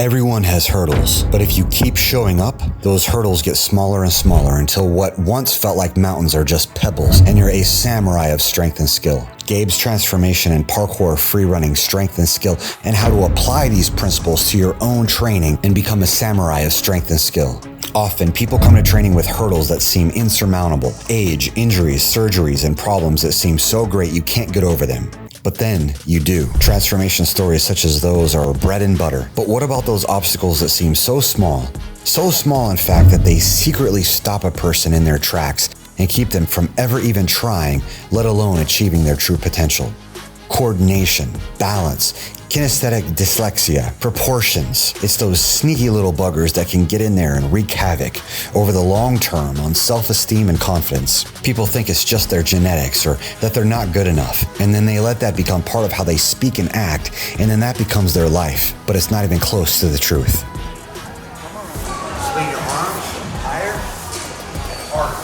Everyone has hurdles, but if you keep showing up, those hurdles get smaller and smaller until what once felt like mountains are just pebbles, and you're a samurai of strength and skill. Gabe's transformation in parkour, free running, strength and skill, and how to apply these principles to your own training and become a samurai of strength and skill. Often, people come to training with hurdles that seem insurmountable. Age, injuries, surgeries, and problems that seem so great you can't get over them. But then you do. Transformation stories such as those are bread and butter. But what about those obstacles that seem so small? So small, in fact, that they secretly stop a person in their tracks and keep them from ever even trying, let alone achieving their true potential. Coordination, balance, kinesthetic dyslexia, proportions. It's those sneaky little buggers that can get in there and wreak havoc over the long term on self-esteem and confidence. People think it's just their genetics or that they're not good enough, and then they let that become part of how they speak and act, and then that becomes their life, but it's not even close to the truth. Swing your arms higher and harder.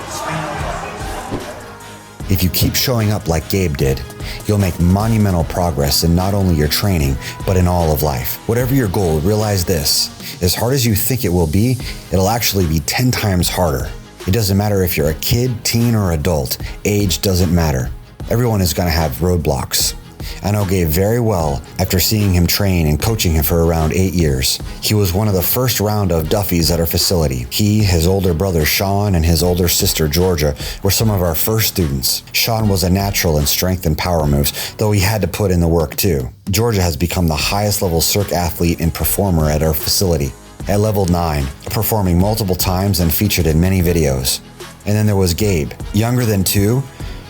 Swing them harder. If you keep showing up like Gabe did, you'll make monumental progress in not only your training, but in all of life. Whatever your goal, realize this: as hard as you think it will be, it'll actually be 10 times harder. It doesn't matter if you're a kid, teen, or adult. Age doesn't matter. Everyone is going to have roadblocks. I know Gabe very well after seeing him train and coaching him for around 8 years. He was one of the first round of Duffies at our facility. He, his older brother Sean, and his older sister Georgia were some of our first students. Sean was a natural in strength and power moves, though he had to put in the work too. Georgia has become the highest level circ athlete and performer at our facility, at level 9, performing multiple times and featured in many videos. And then there was Gabe, younger than 2,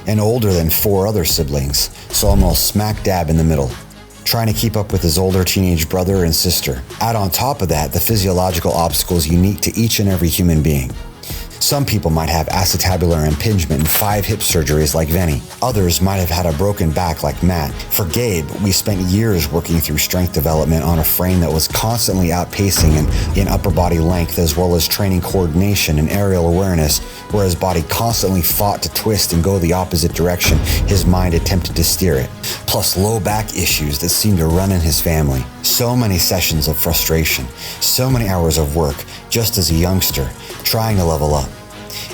and older than 4 other siblings, so almost smack dab in the middle, trying to keep up with his older teenage brother and sister. Add on top of that the physiological obstacles unique to each and every human being. Some people might have acetabular impingement and 5 hip surgeries like Vinny. Others might have had a broken back like Matt. For Gabe, we spent years working through strength development on a frame that was constantly outpacing in upper body length, as well as training coordination and aerial awareness, where his body constantly fought to twist and go the opposite direction his mind attempted to steer it. Plus low back issues that seemed to run in his family. So many sessions of frustration, so many hours of work just as a youngster, trying to level up,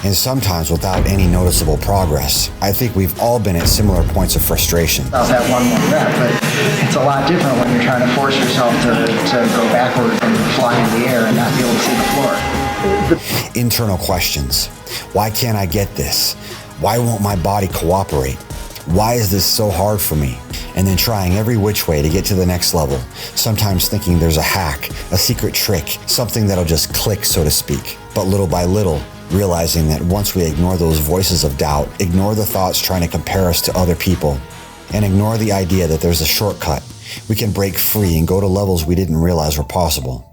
and sometimes without any noticeable progress. I think we've all been at similar points of frustration. I'll have one more rep, but it's a lot different when you're trying to force yourself to go backwards and fly in the air and not be able to see the floor. Internal questions. Why can't I get this? Why won't my body cooperate? Why is this so hard for me? And then trying every which way to get to the next level, sometimes thinking there's a hack, a secret trick, something that'll just click, so to speak. But little by little, realizing that once we ignore those voices of doubt, ignore the thoughts trying to compare us to other people, and ignore the idea that there's a shortcut, we can break free and go to levels we didn't realize were possible.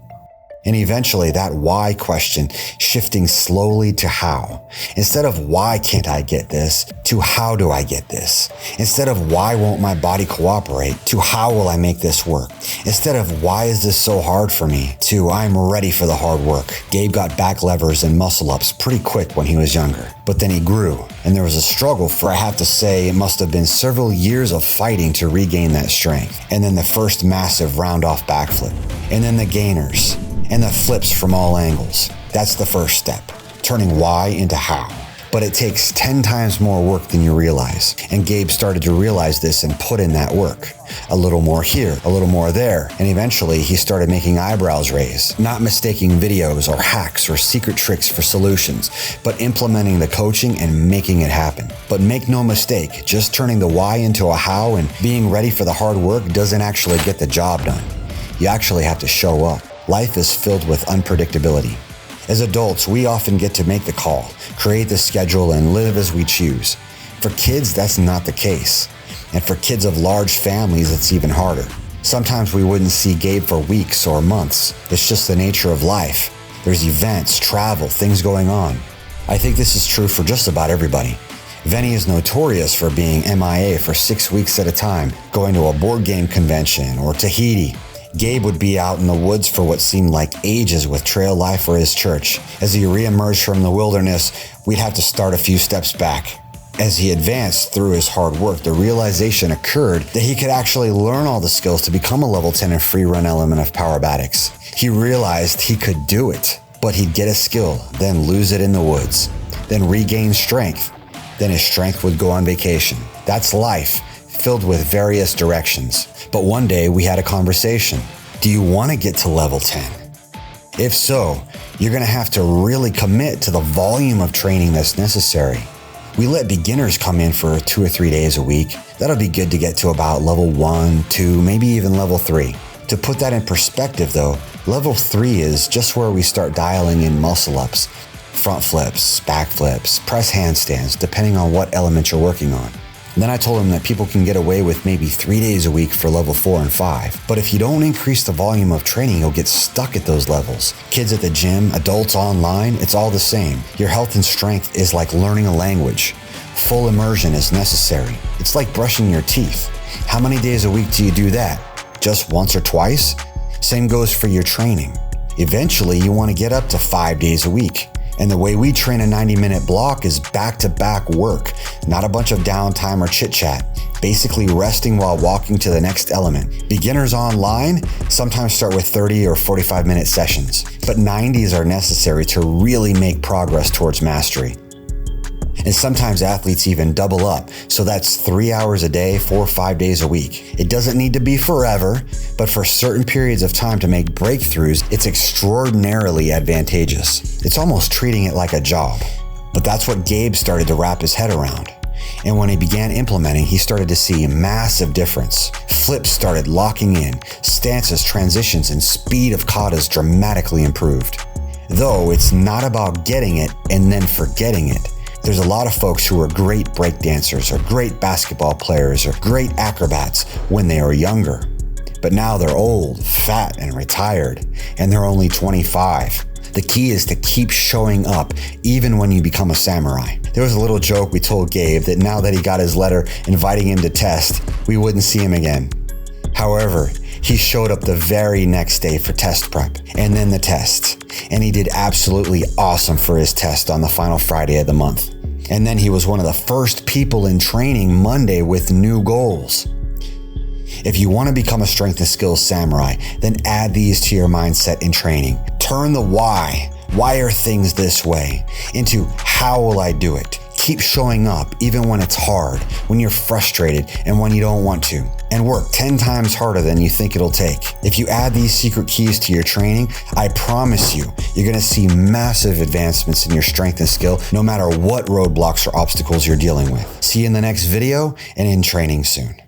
And eventually that why question shifting slowly to how. Instead of why can't I get this, to how do I get this? Instead of why won't my body cooperate, to how will I make this work? Instead of why is this so hard for me, to I'm ready for the hard work. Gabe got back levers and muscle ups pretty quick when he was younger, but then he grew, and there was a struggle for, I have to say, it must have been several years of fighting to regain that strength. And then the first massive round off backflip, and then the gainers, and the flips from all angles. That's the first step, turning why into how. But it takes 10 times more work than you realize. And Gabe started to realize this and put in that work. A little more here, a little more there. And eventually he started making eyebrows raise, not mistaking videos or hacks or secret tricks for solutions, but implementing the coaching and making it happen. But make no mistake, just turning the why into a how and being ready for the hard work doesn't actually get the job done. You actually have to show up. Life is filled with unpredictability. As adults, we often get to make the call, create the schedule, and live as we choose. For kids, that's not the case. And for kids of large families, it's even harder. Sometimes we wouldn't see Gabe for weeks or months. It's just the nature of life. There's events, travel, things going on. I think this is true for just about everybody. Vinny is notorious for being MIA for 6 weeks at a time, going to a board game convention or Tahiti. Gabe would be out in the woods for what seemed like ages with trail life for his church. As he re-emerged from the wilderness, we'd have to start a few steps back. As he advanced through his hard work, the realization occurred that he could actually learn all the skills to become a level 10 and free run element of Powerbatics. He realized he could do it, but he'd get a skill, then lose it in the woods, then regain strength. Then his strength would go on vacation. That's life, filled with various directions. But one day we had a conversation. Do you want to get to level 10? If so, you're going to have to really commit to the volume of training that's necessary. We let beginners come in for 2 or 3 days a week. That'll be good to get to about level 1, 2, maybe even level 3. To put that in perspective though, level 3 is just where we start dialing in muscle ups, front flips, back flips, press handstands, depending on what element you're working on. And then I told him that people can get away with maybe 3 days a week for level 4 and 5. But if you don't increase the volume of training, you'll get stuck at those levels. Kids at the gym, adults online, it's all the same. Your health and strength is like learning a language. Full immersion is necessary. It's like brushing your teeth. How many days a week do you do that? Just once or twice? Same goes for your training. Eventually, you want to get up to 5 days a week. And the way we train a 90-minute block is back-to-back work, not a bunch of downtime or chit-chat, basically resting while walking to the next element. Beginners online sometimes start with 30 or 45-minute sessions, but 90s are necessary to really make progress towards mastery. And sometimes athletes even double up, so that's 3 hours a day, 4 or 5 days a week. It doesn't need to be forever, but for certain periods of time to make breakthroughs, it's extraordinarily advantageous. It's almost treating it like a job. But that's what Gabe started to wrap his head around. And when he began implementing, he started to see a massive difference. Flips started locking in, stances, transitions, and speed of katas dramatically improved. Though it's not about getting it and then forgetting it. There's a lot of folks who are great breakdancers or great basketball players or great acrobats when they were younger. But now they're old, fat, and retired, and they're only 25. The key is to keep showing up even when you become a samurai. There was a little joke we told Gabe that now that he got his letter inviting him to test, we wouldn't see him again. However, he showed up the very next day for test prep and then the test. And he did absolutely awesome for his test on the final Friday of the month. And then he was one of the first people in training Monday with new goals. If you want to become a strength and skills samurai, then add these to your mindset in training. Turn the why are things this way, into how will I do it? Keep showing up even when it's hard, when you're frustrated, and when you don't want to. And work 10 times harder than you think it'll take. If you add these secret keys to your training, I promise you're going to see massive advancements in your strength and skill, no matter what roadblocks or obstacles you're dealing with. See you in the next video and in training soon.